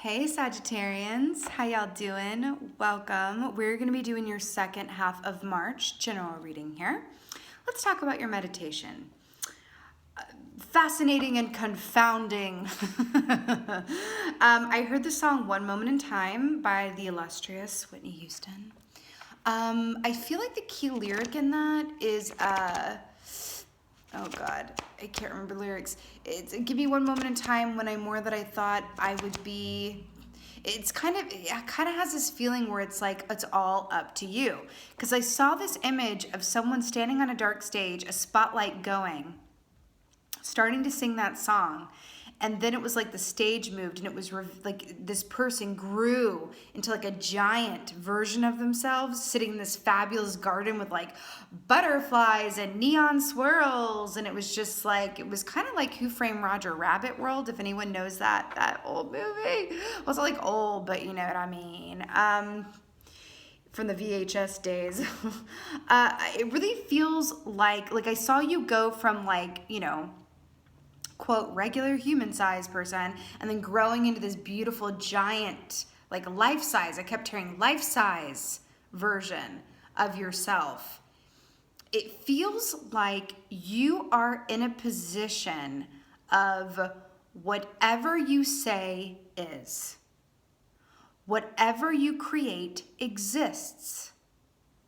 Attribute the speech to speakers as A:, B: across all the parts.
A: Hey Sagittarians, how y'all doing? Welcome. We're going to be doing your second half of March general reading here. Let's talk about your meditation. Fascinating and confounding. I heard the song One Moment in Time by the illustrious Whitney Houston. I feel like the key lyric in that is, oh God, I can't remember lyrics. It's give me one moment in time when I'm more than I thought I would be. It kind of has this feeling where it's like it's all up to you. Because I saw this image of someone standing on a dark stage, a spotlight going, starting to sing that song. And then it was like the stage moved and it was like this person grew into like a giant version of themselves sitting in this fabulous garden with like butterflies and neon swirls. And it was just like, it was kind of like Who Framed Roger Rabbit world, if anyone knows that old movie. Well, it's not like old, but you know what I mean. From the VHS days. It really feels like I saw you go from like, you know, quote, regular human-sized person, and then growing into this beautiful giant, like life-size, I kept hearing life-size version of yourself. It feels like you are in a position of whatever you say is. Whatever you create exists.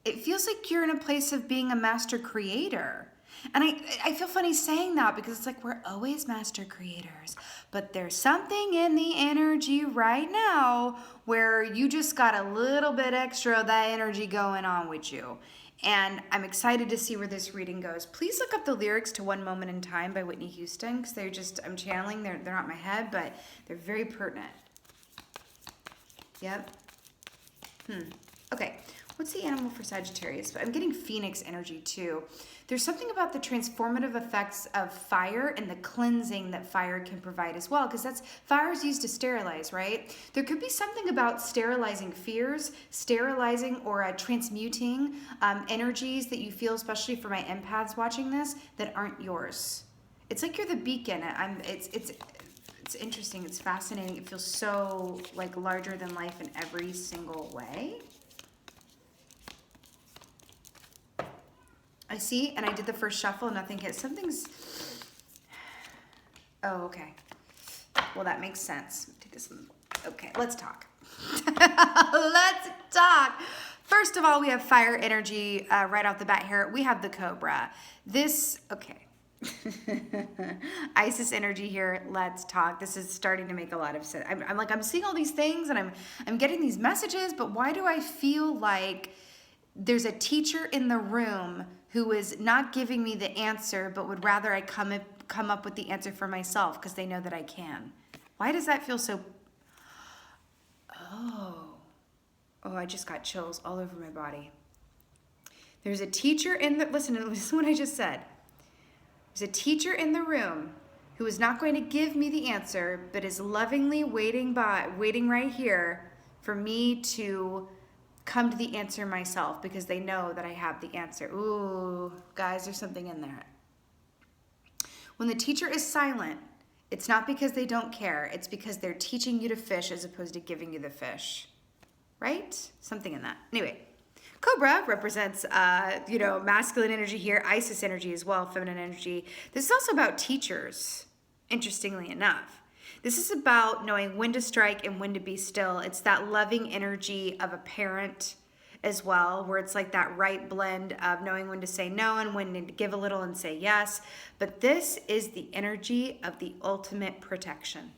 A: It feels like you're in a place of being a master creator. And I feel funny saying that because it's like we're always master creators, but there's something in the energy right now where you just got a little bit extra of that energy going on with you. And I'm excited to see where this reading goes. Please look up the lyrics to One Moment in Time by Whitney Houston because they're just, I'm channeling, they're not in my head, but they're very pertinent. Yep. Okay. What's the animal for Sagittarius? I'm getting Phoenix energy too. There's something about the transformative effects of fire and the cleansing that fire can provide as well, because fire is used to sterilize, right? There could be something about sterilizing fears, sterilizing or transmuting energies that you feel, especially for my empaths watching this, that aren't yours. It's like you're the beacon. It's interesting. It's fascinating. It feels so like larger than life in every single way. I see, and I did the first shuffle, nothing hit. Something's, oh, okay. Well, that makes sense. Take this one. Okay, let's talk. Let's talk. First of all, we have fire energy right off the bat here. We have the Cobra. Okay. Isis energy here. Let's talk. This is starting to make a lot of sense. I'm seeing all these things, and I'm getting these messages, but why do I feel like there's a teacher in the room who is not giving me the answer, but would rather I come up with the answer for myself because they know that I can? Why does that feel so? Oh, I just got chills all over my body. There's a teacher listen to what I just said. There's a teacher in the room who is not going to give me the answer, but is lovingly waiting right here for me to come to the answer myself because they know that I have the answer. Ooh, guys, there's something in there. When the teacher is silent, it's not because they don't care. It's because they're teaching you to fish as opposed to giving you the fish. Right? Something in that. Anyway, Cobra represents, masculine energy here, Isis energy as well, feminine energy. This is also about teachers, interestingly enough. This is about knowing when to strike and when to be still. It's that loving energy of a parent as well, where it's like that right blend of knowing when to say no and when to give a little and say yes. But this is the energy of the ultimate protection.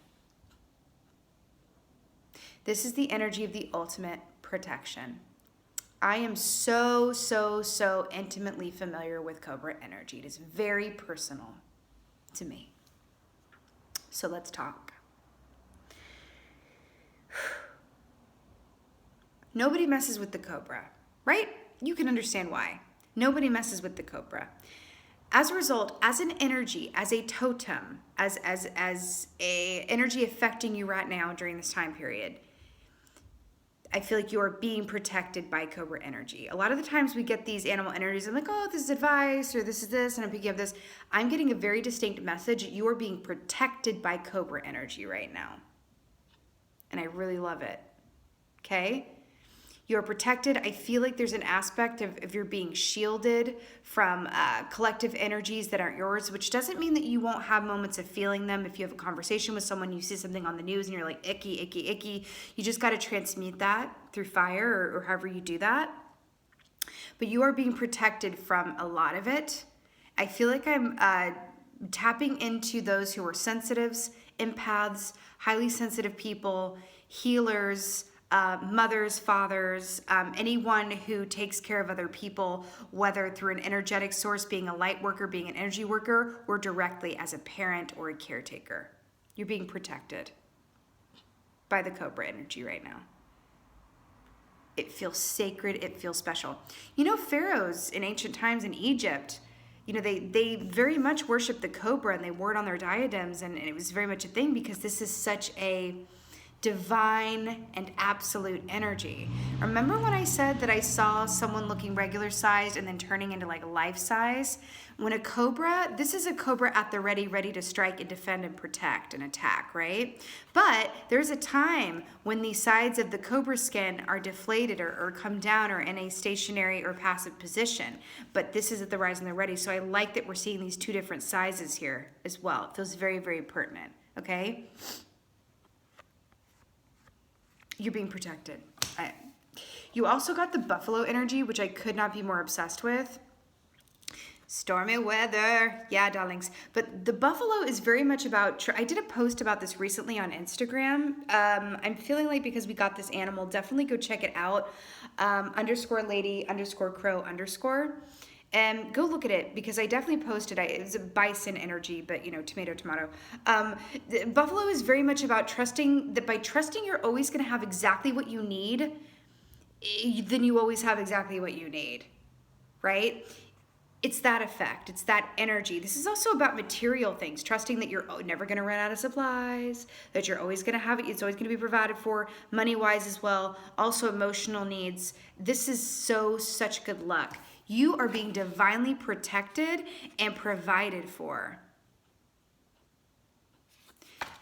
A: This is the energy of the ultimate protection. I am so intimately familiar with Cobra energy. It is very personal to me. So let's talk. Nobody messes with the Cobra, right? You can understand why. Nobody messes with the Cobra. As a result, as an energy, as a totem, as a energy affecting you right now during this time period, I feel like you are being protected by Cobra energy. A lot of the times we get these animal energies. I'm like, oh, this is advice, or this is this, and I'm picking up this. I'm getting a very distinct message. You are being protected by Cobra energy right now. and I really love it. Okay? You're protected. I feel like there's an aspect of you're being shielded from collective energies that aren't yours, which doesn't mean that you won't have moments of feeling them. If you have a conversation with someone, you see something on the news and you're like, icky, icky, icky. You just got to transmute that through fire or however you do that. But you are being protected from a lot of it. I feel like I'm tapping into those who are sensitives, empaths, highly sensitive people, healers, mothers, fathers, anyone who takes care of other people, whether through an energetic source, being a light worker, being an energy worker, or directly as a parent or a caretaker. You're being protected by the Cobra energy right now. It feels sacred. It feels special. You know, pharaohs in ancient times in Egypt, you know, they very much worshiped the cobra and they wore it on their diadems, and it was very much a thing because this is such a divine and absolute energy. Remember when I said that I saw someone looking regular sized and then turning into like life size? When a cobra, this is a cobra at the ready, ready to strike and defend and protect and attack, right? But there's a time when the sides of the cobra skin are deflated or come down or in a stationary or passive position. But this is at the rise and the ready. So I like that we're seeing these two different sizes here as well. It feels very, very pertinent, okay? You're being protected. You also got the buffalo energy, which I could not be more obsessed with. Stormy weather. Yeah, darlings. But the buffalo is very much about, I did a post about this recently on Instagram. I'm feeling like because we got this animal, definitely go check it out. _lady_crow_. And go look at it because I definitely posted, it was a bison energy, but you know, tomato. Buffalo is very much about trusting that by trusting you're always going to have exactly what you need, then you always have exactly what you need, right? It's that effect. It's that energy. This is also about material things, trusting that you're never going to run out of supplies, that you're always going to have it. It's always going to be provided for, money-wise as well. Also emotional needs. This is such good luck. You are being divinely protected and provided for.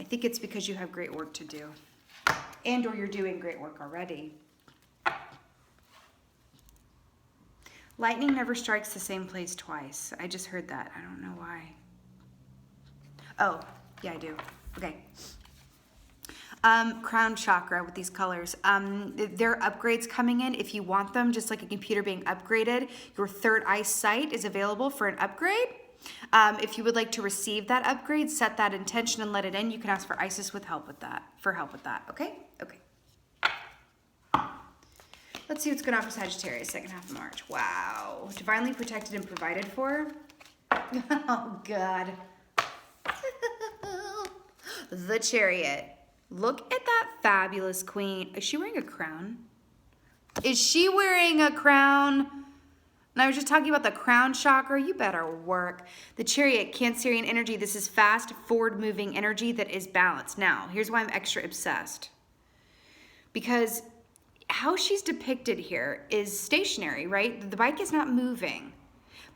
A: I think it's because you have great work to do and or you're doing great work already. Lightning never strikes the same place twice. I just heard that. I don't know why. Oh, yeah, I do. Okay. Crown chakra with these colors. There are upgrades coming in if you want them, just like a computer being upgraded. Your third eye sight is available for an upgrade. If you would like to receive that upgrade, set that intention and let it in. You can ask for Isis with help with that, okay? Okay. Let's see what's going on for Sagittarius, second half of March. Wow. Divinely protected and provided for. Oh, God. The Chariot. Look at that fabulous queen. Is she wearing a crown? Is she wearing a crown? And I was just talking about the crown chakra. You better work. The Chariot, Cancerian energy. This is fast, forward-moving energy that is balanced. Now, here's why I'm extra obsessed. Because how she's depicted here is stationary, right? The bike is not moving.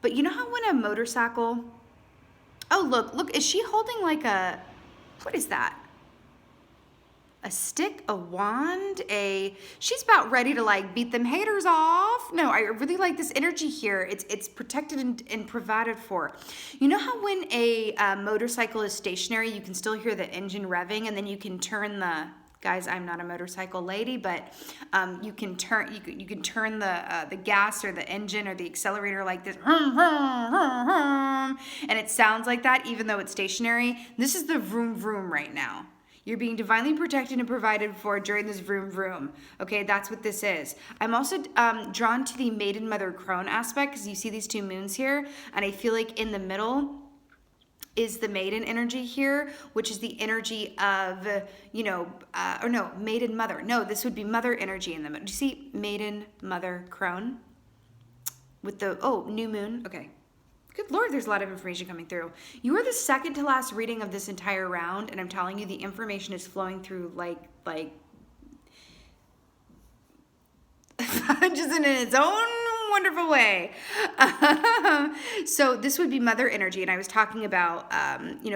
A: But you know how when a motorcycle... Oh, look, is she holding like a... What is that? A stick, a wand, she's about ready to like beat them haters off. No, I really like this energy here. It's protected and provided for. You know how when a motorcycle is stationary, you can still hear the engine revving and then you can turn the, guys, I'm not a motorcycle lady, but you can turn the gas or the engine or the accelerator like this, and it sounds like that even though it's stationary. This is the vroom vroom right now. You're being divinely protected and provided for during this vroom vroom. Okay, that's what this is. I'm also drawn to the maiden mother crone aspect because you see these two moons here, and I feel like in the middle is the maiden energy here, which is the energy of, or no, maiden mother. No, this would be mother energy in the middle. Do you see maiden mother crone? With the, new moon, okay. Good Lord, there's a lot of information coming through. You are the second to last reading of this entire round, and I'm telling you the information is flowing through like just in its own wonderful way. So this would be mother energy, and I was talking about,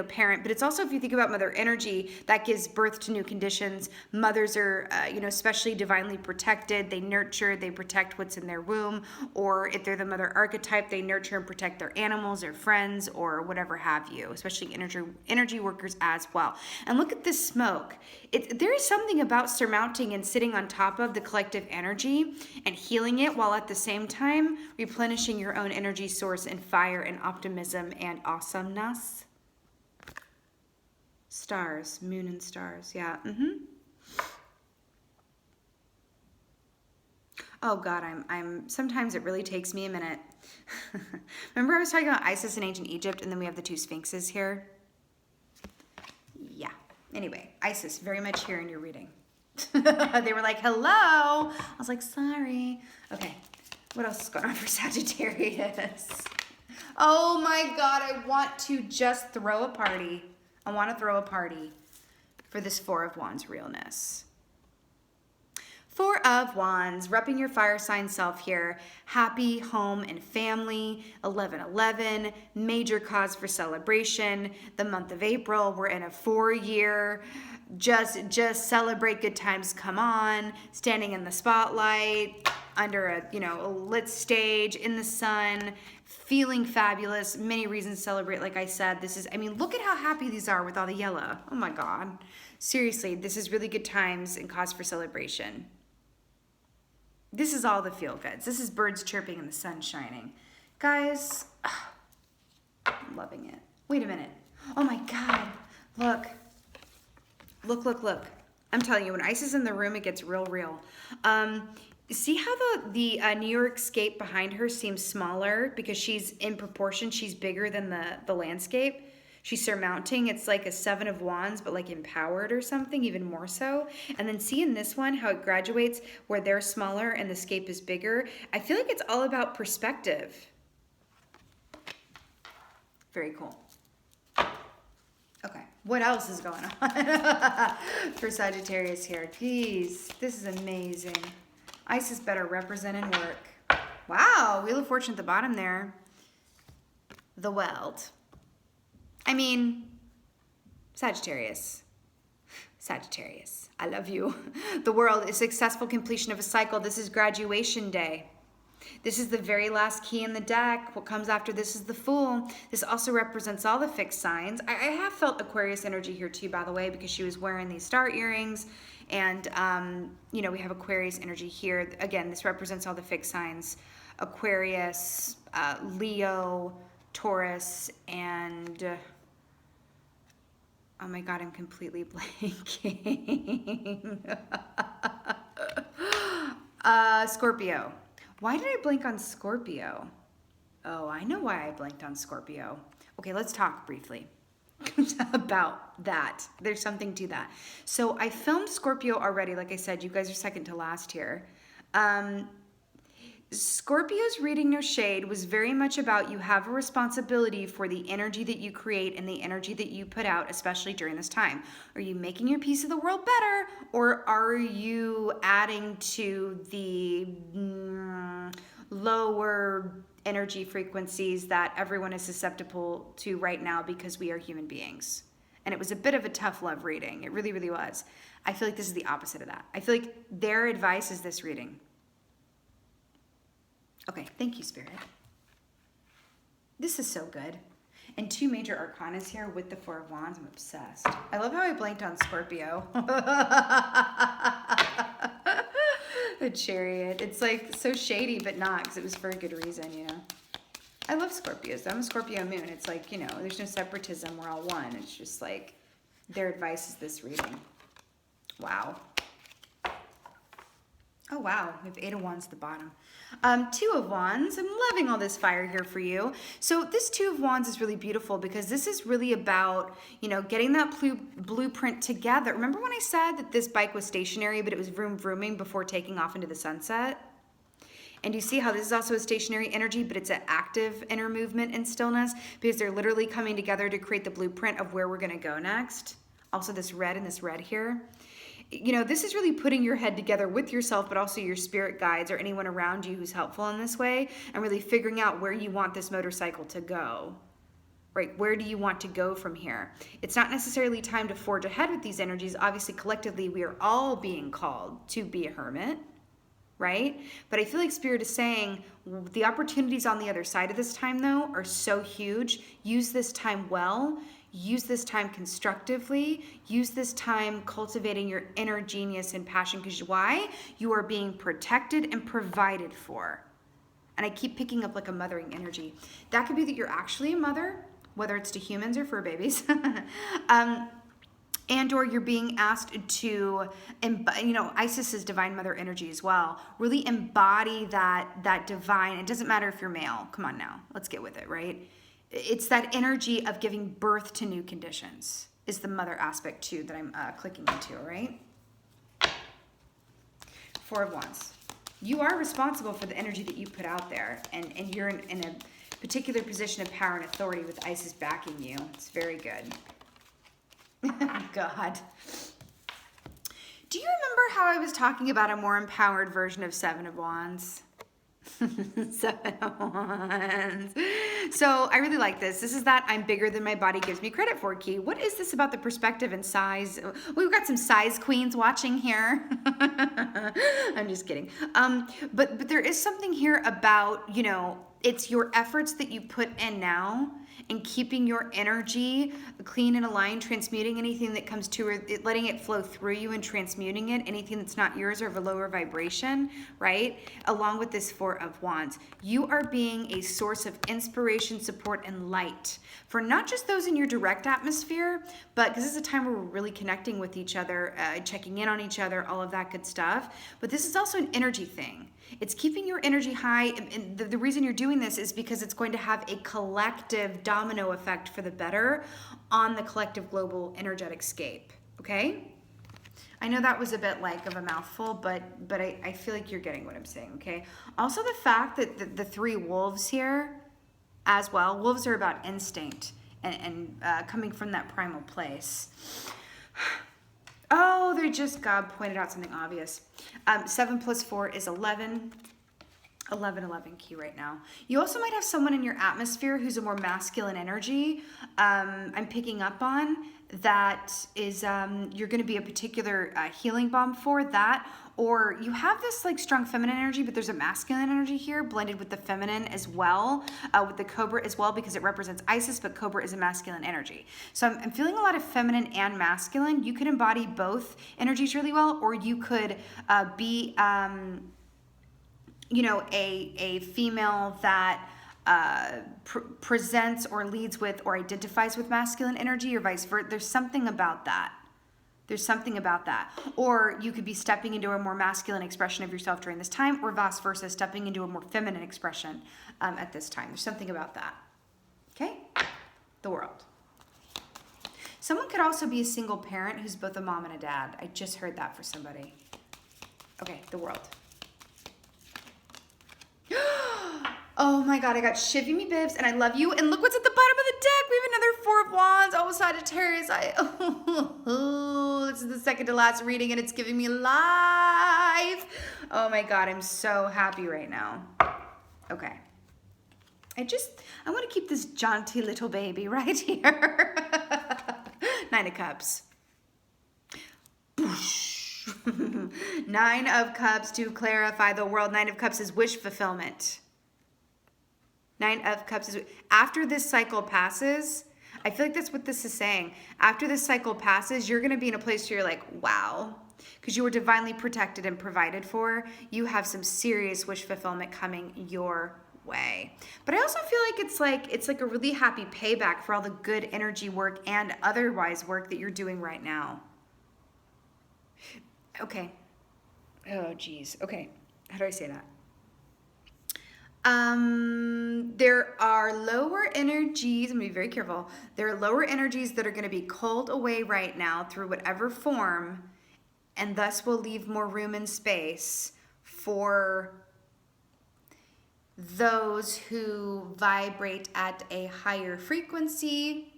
A: parent, but it's also, if you think about mother energy, that gives birth to new conditions. Mothers are, especially divinely protected. They nurture, they protect what's in their womb, or if they're the mother archetype, they nurture and protect their animals or friends or whatever have you, especially energy workers as well. And look at this smoke. There is something about surmounting and sitting on top of the collective energy and healing it, while at the same time replenishing your own energy source and fire and optimism and awesomeness. Stars, moon and stars, yeah. Oh God, I'm sometimes it really takes me a minute. Remember I was talking about Isis in ancient Egypt, and then we have the two sphinxes here? Yeah. Anyway, Isis, very much here in your reading. They were like, hello. I was like, sorry. Okay, what else is going on for Sagittarius? Oh my God, I want to just throw a party. I want to throw a party for this Four of Wands realness. Four of Wands, repping your fire sign self here. Happy home and family, 11/11, major cause for celebration. The month of April, we're in a 4-year, just celebrate, good times come on, standing in the spotlight, under a lit stage, in the sun, feeling fabulous. Many reasons to celebrate, like I said. Look at how happy these are with all the yellow. Oh my God. Seriously, this is really good times and cause for celebration. This is all the feel-goods. This is birds chirping and the sun shining. Guys, I'm loving it. Wait a minute. Oh my God. Look. Look. I'm telling you, when Ice is in the room, it gets real. See how the New York scape behind her seems smaller because she's in proportion, she's bigger than the landscape. She's surmounting. It's like a 7 of Wands, but like empowered or something, even more so. And then see in this one how it graduates where they're smaller and the scape is bigger. I feel like it's all about perspective. Very cool. Okay, what else is going on for Sagittarius here? Jeez, this is amazing. Isis better represent and work. Wow, Wheel of Fortune at the bottom there. The World. Sagittarius, I love you. The World is successful completion of a cycle. This is graduation day. This is the very last key in the deck. What comes after this is the Fool. This also represents all the fixed signs. I have felt Aquarius energy here too, by the way, because she was wearing these star earrings. And, we have Aquarius energy here. Again, this represents all the fixed signs. Aquarius, Leo, Taurus, and... oh my God, I'm completely blanking. Scorpio. Why did I blank on Scorpio? Oh, I know why I blanked on Scorpio. Okay, let's talk briefly about that. There's something to that. So I filmed Scorpio already. Like I said, you guys are second to last here. Scorpio's reading, no shade, was very much about you have a responsibility for the energy that you create and the energy that you put out, especially during this time. Are you making your piece of the world better, or are you adding to the lower energy frequencies that everyone is susceptible to right now because we are human beings? And it was a bit of a tough love reading. It really, really was. I feel like this is the opposite of that. I feel like their advice is this reading. Okay, thank you, Spirit. This is so good. And 2 major arcanas here with the 4 of Wands. I'm obsessed. I love how I blanked on Scorpio. The Chariot. It's like so shady, but not, because it was for a good reason, I love Scorpios. I'm a Scorpio moon. It's like, there's no separatism. We're all one. It's just like their advice is this reading. Wow. Oh, wow. We have 8 of Wands at the bottom. 2 of Wands. I'm loving all this fire here for you. So this 2 of Wands is really beautiful because this is really about, getting that blueprint together. Remember when I said that this bike was stationary, but it was vrooming before taking off into the sunset? And you see how this is also a stationary energy, but it's an active inner movement and stillness because they're literally coming together to create the blueprint of where we're going to go next. Also this red and this red here. you know, this is really putting your head together with yourself, but also your spirit guides or anyone around you who's helpful in this way, and really figuring out where you want this motorcycle to go. Right? Where do you want to go from here? It's not necessarily time to forge ahead with these energies. Obviously, collectively, we are all being called to be a hermit, right? But I feel like Spirit is saying the opportunities on the other side of this time, though, are so huge. Use this time well. Use this time constructively. Use this time cultivating your inner genius and passion. Because why? You are being protected and provided for. And I keep picking up like a mothering energy. That could be that you're actually a mother, whether it's to humans or fur babies. And or you're being asked to, you know, Isis is divine mother energy as well. Really embody that divine. It doesn't matter if you're male. Come on now, let's get with it, right? It's that energy of giving birth to new conditions is the mother aspect too that I'm clicking into, right? Four of Wands. You are responsible for the energy that you put out there, and you're in a particular position of power and authority with Isis backing you. It's very good. God. Do you remember how I was talking about a more empowered version of Seven of Wands? Seven of Wands. So I really like this. This is that I'm bigger than my body gives me credit for key. What is this about the perspective and size? We've got some size queens watching here. I'm just kidding. But there is something here about, you know, it's your efforts that you put in now and keeping your energy clean and aligned, transmuting anything that comes to it, letting it flow through you and transmuting it, anything that's not yours or of a lower vibration, right? Along with this Four of Wands. You are being a source of inspiration, support, and light for not just those in your direct atmosphere, but because this is a time where we're really connecting with each other, checking in on each other, all of that good stuff. But this is also an energy thing. It's keeping your energy high, and the reason you're doing this is because it's going to have a collective domino effect for the better on the collective global energetic scape, okay? I know that was a bit like of a mouthful, but I feel like you're getting what I'm saying, okay? Also the fact that the three wolves here as well, wolves are about instinct and coming from that primal place. Oh, God pointed out something obvious. 7 plus 4 is 11. 11 key right now. You also might have someone in your atmosphere who's a more masculine energy. I'm picking up on that is you're going to be a particular healing bomb for that. Or you have this like strong feminine energy, but there's a masculine energy here blended with the feminine as well, with the Cobra as well, because it represents Isis, but Cobra is a masculine energy. So I'm feeling a lot of feminine and masculine. You could embody both energies really well, or you could be, you know, a female that presents or leads with or identifies with masculine energy or vice versa. There's something about that. There's something about that. Or you could be stepping into a more masculine expression of yourself during this time, or vice versa, stepping into a more feminine expression at this time. There's something about that. Okay? The World. Someone could also be a single parent who's both a mom and a dad. I just heard that for somebody. Okay, the World. Oh my God, I got Shivy Me Bibs, and I love you. And look what's at the bottom of the deck. We have another Four of Wands. Oh, Sagittarius. This is the second to last reading, and it's giving me life. Oh my God, I'm so happy right now. Okay. I want to keep this jaunty little baby right here. 9 of Cups. 9 of Cups to clarify the world. 9 of Cups is wish fulfillment. 9 of Cups is, after this cycle passes, I feel like that's what this is saying. After this cycle passes, you're going to be in a place where you're like, wow, because you were divinely protected and provided for. You have some serious wish fulfillment coming your way. But I also feel like it's like a really happy payback for all the good energy work and otherwise work that you're doing right now. Okay. Oh, geez. Okay. How do I say that? There are lower energies. I'm gonna be very careful. There are lower energies that are going to be culled away right now through whatever form, and thus will leave more room and space for those who vibrate at a higher frequency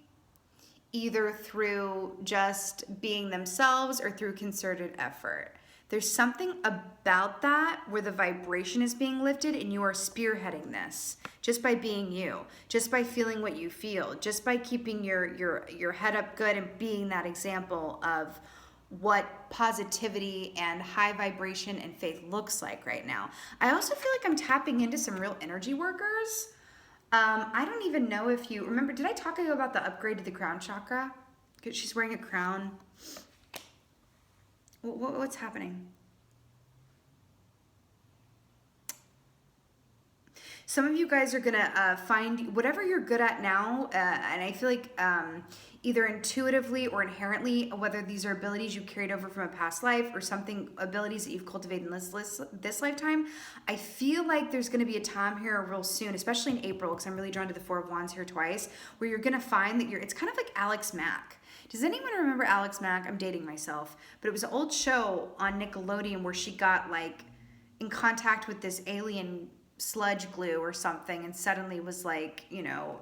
A: either through just being themselves or through concerted effort. There's something about that where the vibration is being lifted and you are spearheading this just by being you, just by feeling what you feel, just by keeping your head up good and being that example of what positivity and high vibration and faith looks like right now. I also feel like I'm tapping into some real energy workers. I don't even know if you remember, did I talk to you about the upgrade to the crown chakra? She's wearing a crown. What's happening? Some of you guys are gonna find whatever you're good at now, and I feel like either intuitively or inherently, whether these are abilities you carried over from a past life or something, abilities that you've cultivated in this lifetime, I feel like there's gonna be a time here real soon, especially in April, because I'm really drawn to the Four of Wands here twice, where you're gonna find that it's kind of like Alex Mack. Does anyone remember Alex Mack? I'm dating myself, but it was an old show on Nickelodeon where she got like in contact with this alien sludge glue or something and suddenly was like, you know,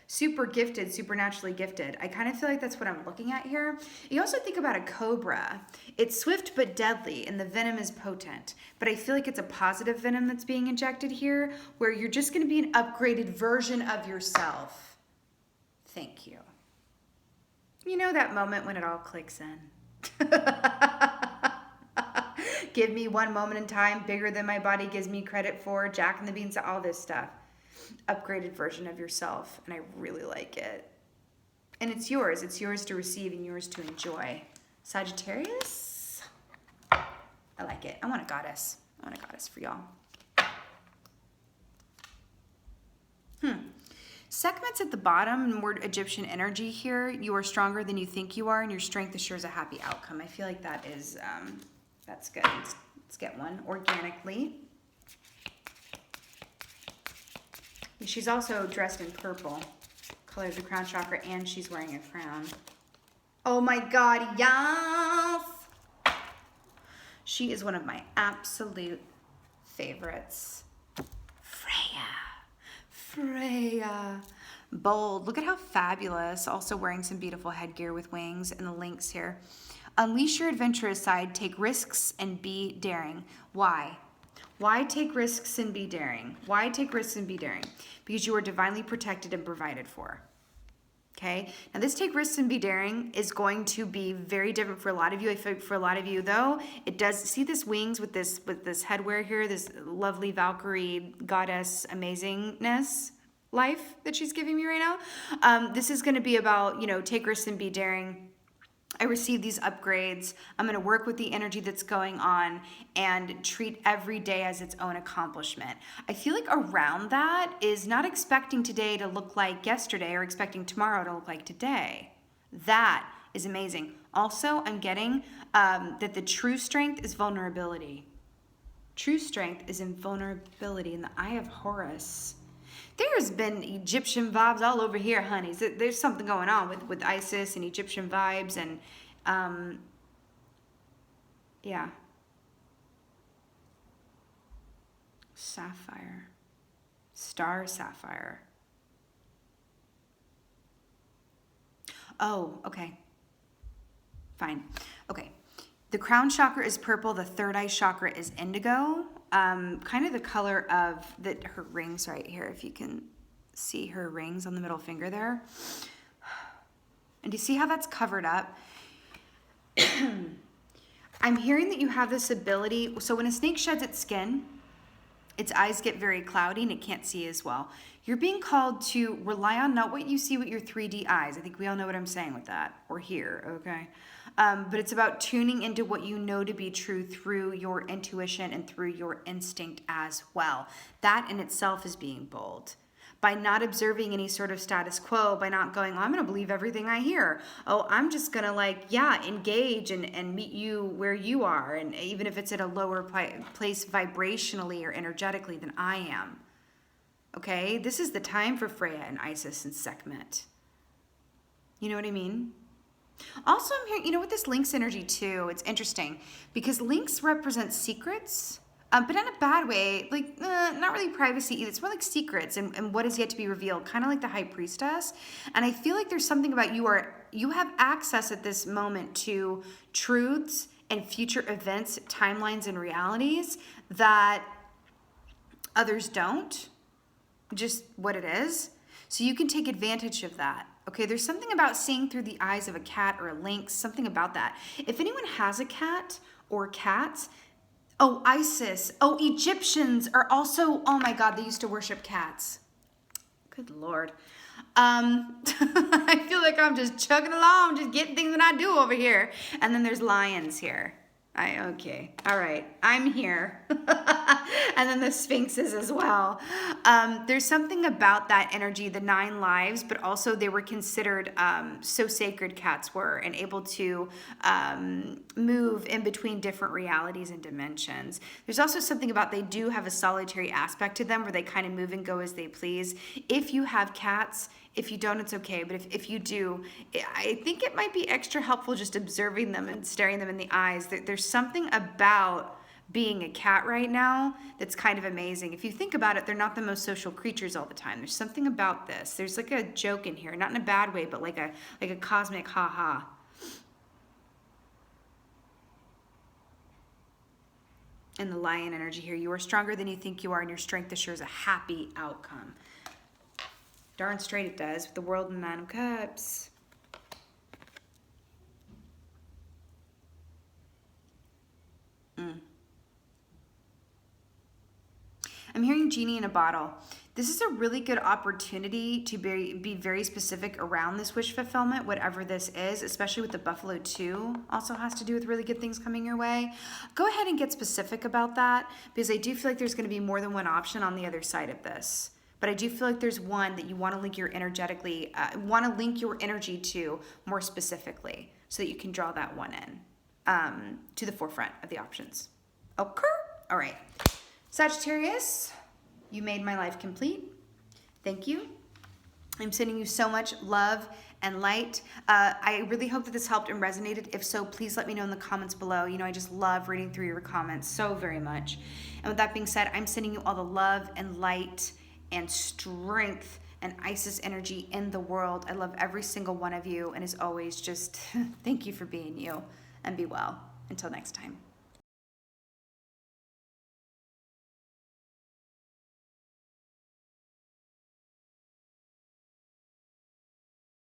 A: super gifted, supernaturally gifted. I kind of feel like that's what I'm looking at here. You also think about a cobra. It's swift but deadly and the venom is potent, but I feel like it's a positive venom that's being injected here where you're just going to be an upgraded version of yourself. Thank you. You know that moment when it all clicks in. Give me one moment in time bigger than my body gives me credit for, Jack and the Beans, all this stuff. Upgraded version of yourself, and I really like it. And it's yours. It's yours to receive and yours to enjoy. Sagittarius? I like it. I want a goddess. I want a goddess for y'all. Sekhmet's at the bottom, more Egyptian energy here. You are stronger than you think you are, and your strength assures a happy outcome. I feel like that is, that's good. Let's get one organically. She's also dressed in purple, color of the crown chakra, and she's wearing a crown. Oh my God, yes! She is one of my absolute favorites. Freya. Bold. Look at how fabulous. Also wearing some beautiful headgear with wings and the links here. Unleash your adventurous side. Take risks and be daring. Why? Why take risks and be daring? Why take risks and be daring? Because you are divinely protected and provided for. Okay? Now this take risks and be daring is going to be very different for a lot of you. I feel like for a lot of you though, it does, see this wings with this headwear here, this lovely Valkyrie goddess amazingness life that she's giving me right now. This is going to be about, you know, take risks and be daring. I receive these upgrades. I'm going to work with the energy that's going on and treat every day as its own accomplishment. I feel like around that is not expecting today to look like yesterday or expecting tomorrow to look like today. That is amazing. Also, I'm getting that the true strength is vulnerability. True strength is in vulnerability in the Eye of Horus. There's been Egyptian vibes all over here, honeys. There's something going on with Isis and Egyptian vibes and, yeah. Sapphire. Star sapphire. Oh, okay. Fine. Okay. The crown chakra is purple. The third eye chakra is indigo. Kind of the color of her rings right here, if you can see her rings on the middle finger there. And do you see how that's covered up? I'm hearing that you have this ability. So when a snake sheds its skin, its eyes get very cloudy and it can't see as well. You're being called to rely on not what you see with your 3D eyes. I think we all know what I'm saying with that, or hear, okay? But it's about tuning into what you know to be true through your intuition and through your instinct as well. That in itself is being bold. By not observing any sort of status quo, by not going, oh, I'm going to believe everything I hear. Oh, I'm just going to engage and meet you where you are. And even if it's at a lower place vibrationally or energetically than I am. Okay, this is the time for Freya and Isis and Sekhmet. You know what I mean? Also, I'm hearing, you know, with this Lynx energy too, it's interesting because Lynx represents secrets, but not in a bad way, like not really privacy either. It's more like secrets and what is yet to be revealed, kind of like the High Priestess. And I feel like there's something about you have access at this moment to truths and future events, timelines, and realities that others don't, just what it is. So you can take advantage of that. Okay, there's something about seeing through the eyes of a cat or a lynx, something about that. If anyone has a cat or cats, oh, Isis, oh, Egyptians are also, oh my God, they used to worship cats. Good Lord. I feel like I'm just chugging along, just getting things that I do over here. And then there's lions here. Okay, all right, I'm here. And then the sphinxes as well. There's something about that energy, the 9 lives, but also they were considered so sacred, cats were, and able to move in between different realities and dimensions. There's also something about they do have a solitary aspect to them where they kind of move and go as they please. If you have cats, if you don't, it's okay. But if you do, I think it might be extra helpful just observing them and staring them in the eyes. There's something about being a cat right now that's kind of amazing. If you think about it, they're not the most social creatures all the time. There's something about this. There's like a joke in here, not in a bad way, but like a cosmic ha-ha. And the lion energy here. You are stronger than you think you are, and your strength assures a happy outcome. Darn straight it does, with the World and 9 of Cups. I'm hearing genie in a bottle. This is a really good opportunity to be very specific around this wish fulfillment, whatever this is, especially with the Buffalo 2 also has to do with really good things coming your way. Go ahead and get specific about that, because I do feel like there's going to be more than one option on the other side of this. But I do feel like there's one that you want to link your link your energy to more specifically, so that you can draw that one in to the forefront of the options. Okay. All right. Sagittarius, you made my life complete. Thank you. I'm sending you so much love and light. I really hope that this helped and resonated. If so, please let me know in the comments below. You know, I just love reading through your comments so very much. And with that being said, I'm sending you all the love and light and strength and Isis energy in the world. I love every single one of you. And as always, just thank you for being you, and be well. Until next time.